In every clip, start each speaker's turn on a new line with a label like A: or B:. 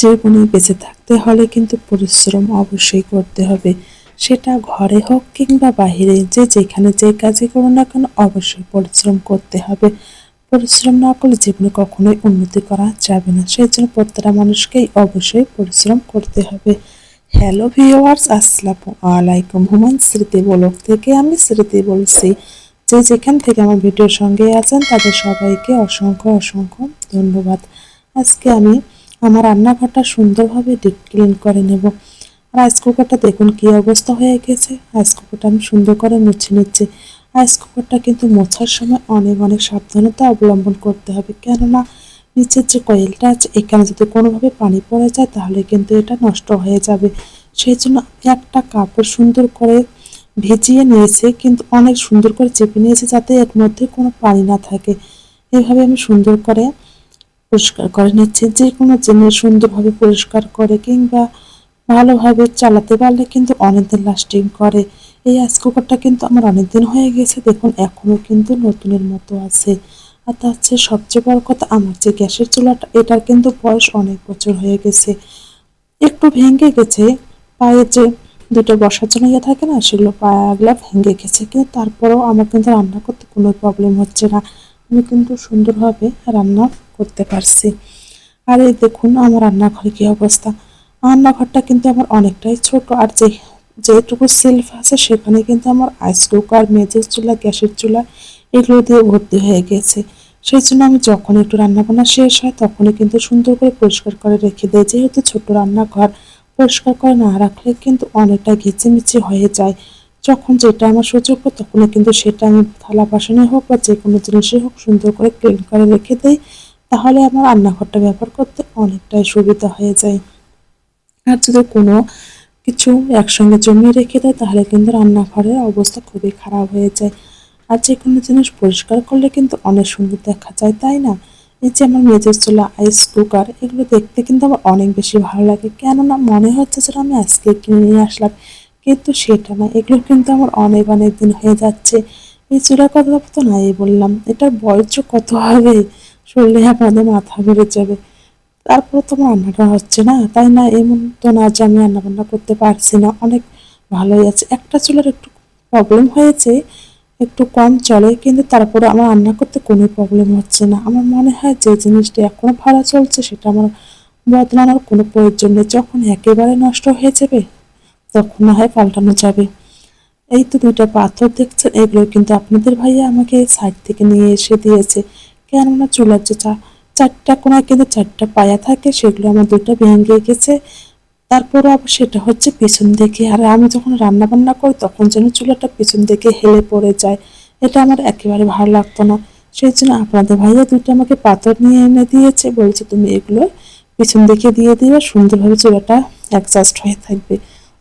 A: জীবনে বেঁচে থাকতে হলে কিন্তু পরিশ্রম অবশ্যই করতে হবে। সেটা ঘরে হোক কিংবা বাহিরে, যে যেখানে যে কাজই করো না কেন অবশ্যই পরিশ্রম করতে হবে। পরিশ্রম না করলে জীবনে কখনোই উন্নতি করা যাবে না। সেই জন্য প্রত্যেকটা মানুষকেই অবশ্যই পরিশ্রম করতে হবে। হ্যালো ভিউয়ার্স, আসসালামু আলাইকুম। হুমায়ুন স্মৃতি ব্লগ থেকে আমি স্মৃতি বলছি। যে যেখান থেকে আমার ভিডিওর সঙ্গে আছেন তাদের সবাইকে অসংখ্য অসংখ্য ধন্যবাদ। আজকে আমি আমার রান্নাঘরটা সুন্দরভাবে ডিপ ক্লিন করে নেব। আর রাইস কুকারটা দেখুন কি অবস্থা হয়ে গেছে। রাইস কুকারটা আমি সুন্দর করে মুছে নিচ্ছি। রাইস কুকারটা কিন্তু মোছার সময় অনেক অনেক সাবধানতা অবলম্বন করতে হবে, কেননা নিচের যে কয়েলটা আছে এখানে যদি কোনোভাবে পানি পড়ে যায় তাহলে কিন্তু এটা নষ্ট হয়ে যাবে। সেই জন্য একটা কাপড় সুন্দর করে ভিজিয়ে নিয়েছে, কিন্তু অনেক সুন্দর করে চেপে নিয়েছে যাতে এর মধ্যে কোনো পানি না থাকে। এইভাবে আমি সুন্দর করে পরিষ্কার করে নিচ্ছি। যে কোনো জিনিস সুন্দরভাবে পরিষ্কার করে কিংবা ভালোভাবে চালাতে পারলে কিন্তু অনেকদিন লাস্টিং করে। এই রাইস কুকারটা কিন্তু আমার অনেকদিন হয়ে গেছে, দেখুন এখনও কিন্তু নতুনের মতো আছে। আর তার চেয়ে সবচেয়ে বড় কথা, আমার যে গ্যাসের চুলাটা এটার কিন্তু বয়স অনেক বছর হয়ে গেছে, একটু ভেঙে গেছে। পায়ে যে দুটো বসার জন্য ইয়ে থাকে না, সেগুলো পায়াগুলো ভেঙে গেছে, কিন্তু তারপরেও আমার কিন্তু রান্না করতে কোনো প্রবলেম হচ্ছে না। আমি কিন্তু সুন্দরভাবে রান্না করতে পারছি। আর এই দেখুন আমার রান্নাঘরে কি অবস্থা। রান্নাঘরটা কিন্তু আমার অনেকটাই ছোট, আর যেটুকু সেলফ আছে সেখানে কিন্তু আমার রাইস কুকার, মেঝের চুলা, গ্যাসের চুলা এগুলো দিয়ে ভর্তি হয়ে গেছে। সেই জন্য আমি যখন একটু রান্নাবান্না শেষ হয় তখনই কিন্তু সুন্দর করে পরিষ্কার করে রেখে দেয়। যেহেতু ছোট রান্নাঘর, পরিষ্কার করে না রাখলে কিন্তু অনেকটা ঘিচিমিচি হয়ে যায়। যখন যেটা আমার সুযোগ হয় তখনই কিন্তু সেটা আমি থালা বাসনে হোক বা যে কোনো জিনিসে হোক সুন্দর করে ক্লিন করে রেখে দেই। তাহলে আমার রান্নাঘরটা ব্যবহার করতে অনেকটাই সুবিধা হয়ে যায়। আর যদি কোনো কিছু একসঙ্গে জমিয়ে রেখে দেয় তাহলে কিন্তু রান্নাঘরের অবস্থা খুবই খারাপ হয়ে যায়। আর যে কোনো জিনিস পরিষ্কার করলে কিন্তু অনেক সুন্দর দেখা যায়, তাই না? এই যে আমার মেঝের চুলা, রাইস কুকার এগুলো দেখতে কিন্তু আমার অনেক বেশি ভালো লাগে, কেননা মনে হচ্ছে যেন আমি আজকে কিনে নিয়ে আসলাম, কিন্তু সেটা না। এগুলো কিন্তু আমার অনেক অনেক দিন হয়ে যাচ্ছে। এই চুলার কথা তো নাই বললাম, এটার বয়স যে কত হবে শুনলে আপনাদের মাথা ঘুরে যাবে। তারপরে তো আমার রান্নাটা হচ্ছে না, তাই না? এমন তো না যে আমি রান্না বান্না করতে পারছি না, অনেক ভালোই আছে। একটা চুলার একটু প্রবলেম হয়েছে, একটু কম চলে, কিন্তু তারপরে আমার রান্না করতে কোনো প্রবলেম হচ্ছে না। আমার মনে হয় যে জিনিসটা এখনো ভালো চলছে সেটা আমার বদলানোর কোনো প্রয়োজন নেই। যখন একেবারে নষ্ট হয়ে যাবে তখন না হয় পাল্টানো যাবে। এই তো দুইটা পাথর দেখছেন, এগুলো কিন্তু আপনাদের ভাইয়া আমাকে সাইড থেকে নিয়ে এসে দিয়েছে। কেননা চুলার যে চারটা কোনায় কিন্তু চারটা পায়া থাকে, সেগুলো আমার দুটো ভেঙে গেছে। তারপরও আবার সেটা হচ্ছে পিছন দিকে, আর আমি যখন রান্না বান্না করি তখন যেন চুলাটা পিছন দিকে হেলে পড়ে যায়। এটা আমার একেবারে ভালো লাগতো না। সেই জন্য আপনাদের ভাইয়া দুটো আমাকে পাথর নিয়ে এনে দিয়েছে, বলছে তুমি এগুলো পিছন দিকে দিয়ে দিবে, সুন্দরভাবে চুলাটা অ্যাডজাস্ট হয়ে থাকবে।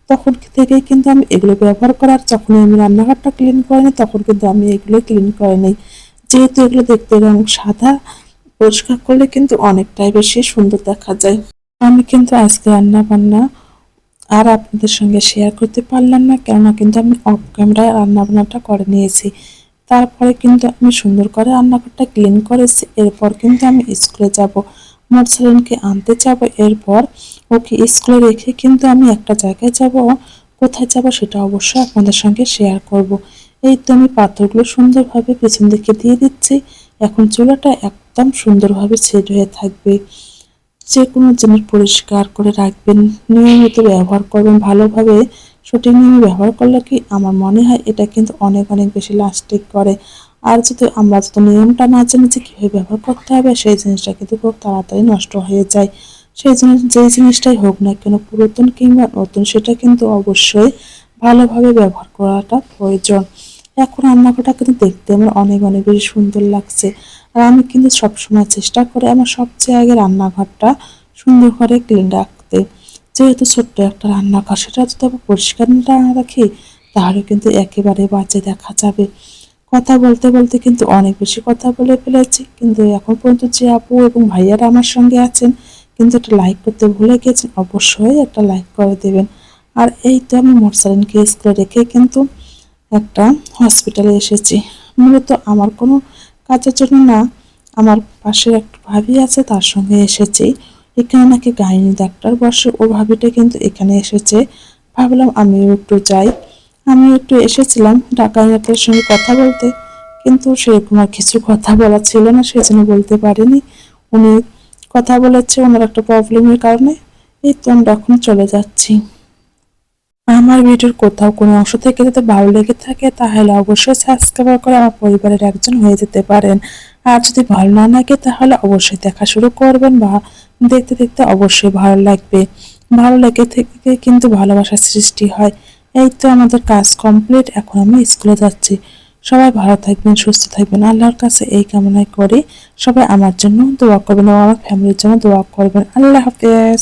A: তখন থেকেই কিন্তু আমি এগুলো ব্যবহার করার, যখনই আমি রান্নাঘরটা ক্লিন করে নিই তখন কিন্তু আমি এগুলো ক্লিন করে নিই। যেহেতু এগুলো দেখতে রং সাদা, পরিষ্কার করলে কিন্তু অনেকটাই বেশি সুন্দর দেখা যায়। আমি কিন্তু আজকে রান্না বান্না আর আপনাদের সঙ্গে শেয়ার করতে পারলাম না, কেননা কিন্তু আমি অফ ক্যামেরায় রান্না বান্নাটা করে নিয়েছি। তারপরে কিন্তু আমি সুন্দর করে রান্নাঘরটা ক্লিন করেছি। এরপর কিন্তু আমি স্কুলে যাব, মোরসালিনকে আনতে যাব। এরপর ওকে স্কুলে রেখে কিন্তু আমি একটা জায়গায় যাব। কোথায় যাব সেটা অবশ্যই আপনাদের সঙ্গে শেয়ার করব। এই তো আমি পাথরগুলো সুন্দরভাবে পেছন দিকে দিয়ে দিচ্ছি। এখন চুলাটা একদম সুন্দরভাবে সেট হয়ে থাকবে। যে কোনো জিনিস পরিষ্কার করে রাখবেন, নিয়মিত ব্যবহার করবেন ভালোভাবে। সঠিক নিয়মে ব্যবহার করলে কি আমার মনে হয় এটা কিন্তু অনেক অনেক বেশি লাস্টিং করে। আর যদি আমরা যদি নিয়মটা না জানি যে কীভাবে ব্যবহার করতে হবে, সেই জিনিসটা কিন্তু খুব তাড়াতাড়ি নষ্ট হয়ে যায়। সেই জিনিস যেই জিনিসটাই হোক না কেন, পুরাতন কিংবা নতুন, সেটা কিন্তু অবশ্যই ভালোভাবে ব্যবহার করাটা প্রয়োজন। এখন রান্নাঘরটা কিন্তু দেখতে আমার অনেক অনেক বেশি সুন্দর লাগছে। আর আমি কিন্তু সবসময় চেষ্টা করি আমার সবচেয়ে আগে রান্নাঘরটা সুন্দর করে ক্লিন রাখতে। যেহেতু ছোট্ট একটা রান্নাঘর, সেটা যদি আবার পরিষ্কার না রাখি তাহলে কিন্তু একেবারে বাজে দেখা যাবে। কথা বলতে বলতে কিন্তু অনেক বেশি কথা বলে ফেলেছি, কিন্তু এখন পর্যন্ত যে আপু এবং ভাইয়ারা আমার সঙ্গে আছেন কিন্তু একটা লাইক করতে ভুলে গেছেন, অবশ্যই একটা লাইক করে দেবেন। আর এই তো আমি মোরসালিনকে স্কুলে রেখে কিন্তু একটা হসপিটালে এসেছি, মূলত আমার কোনো কাজের জন্য না, আমার পাশের একটা ভাবি আছে তার সঙ্গে এসেছি। এখানে নাকি গাইনি ডাক্তার বসে। ও ভাবিটা কিন্তু এখানে এসেছে, ভাবলাম আমিও একটু যাই। আমি একটু এসেছিলাম গাইনি ডাক্তারের সঙ্গে কথা বলতে, কিন্তু সেরকম আর কিছু কথা বলা ছিল না, সেজন্য বলতে পারিনি। উনি কথা বলেছে ওনার একটা প্রবলেমের কারণে। এই তো আমরা এখন চলে যাচ্ছি। আমার ভিডিওর কোথাও কোনো অংশ থেকে যদি ভালো লেগে থাকে তাহলে অবশ্যই সাবস্ক্রাইব করে আমার পরিবারের একজন হয়ে যেতে পারেন। আর যদি ভালো না লাগে তাহলে অবশ্যই দেখা শুরু করবেন, বা দেখতে দেখতে অবশ্যই ভালো লাগবে। ভালো লেগে থেকে কিন্তু ভালোবাসার সৃষ্টি হয়। এই তো আমাদের কাজ কমপ্লিট, এখন আমি স্কুলে যাচ্ছি। সবাই ভালো থাকবেন, সুস্থ থাকবেন, আল্লাহর কাছে এই কামনাই করি। সবাই আমার জন্য দোয়া করবেন ও আমার ফ্যামিলির জন্য দোয়া করবেন। আল্লাহ হাফেজ।